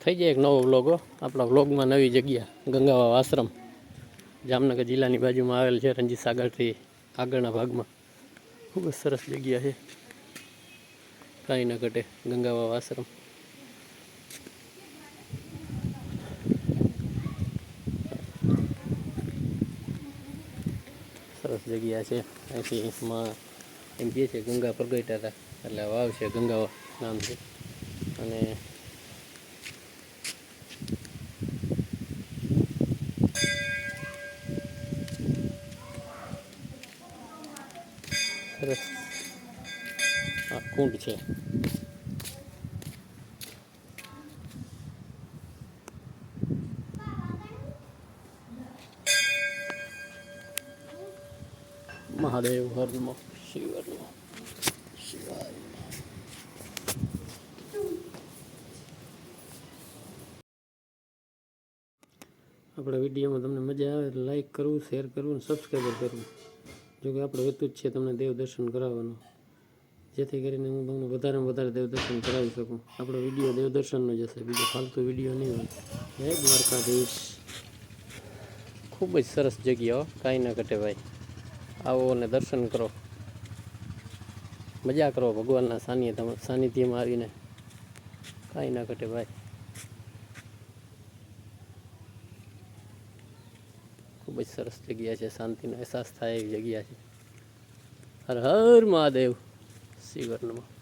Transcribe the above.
થઈ જાય એક નવો વ્લોગ આપણા વ્લોગમાં નવી જગ્યા ગંગાવાવ આશ્રમ જામનગર જિલ્લાની બાજુમાં આવેલ છે રણજીત સાગરથી આગળના ભાગમાં ખૂબ જ સરસ જગ્યા છે કાંઈ ન ઘટે ગંગાવાવ આશ્રમ સરસ જગ્યા છે અહીંથી માં એમ કહે છે ગંગા પ્રગટ્યા હતા એટલે વાવ છે ગંગાવાવ નામ છે અને સરસ આ કુંડ છે મહાદેવ હર નમઃ શિવાય શિવાય આપણા વિડીયોમાં તમને મજા આવે તો લાઈક કરવું શેર કરવું અને સબસ્ક્રાઈબર કરવું જોકે આપણો હેતુ જ છે તમને દેવ દર્શન કરાવવાનો જેથી કરીને હું તમને વધારે દેવ દર્શન કરાવી શકું આપણો વિડીયો દેવ દર્શનનો જ હશે બીજો ફાલતુ વિડીયો નહીં હોય જય દ્વારકાધીશ ખૂબ જ સરસ જગ્યાઓ કાંઈ ના ઘટે ભાઈ આવો અને દર્શન કરો મજા કરો ભગવાનના સાનિધ્યમાં આવીને કાંઈ ના ઘટે ભાઈ ખૂબ જ સરસ જગ્યા છે શાંતિનો અહેસાસ થાય એવી જગ્યા છે હર હર મહાદેવ શિવર નમઃ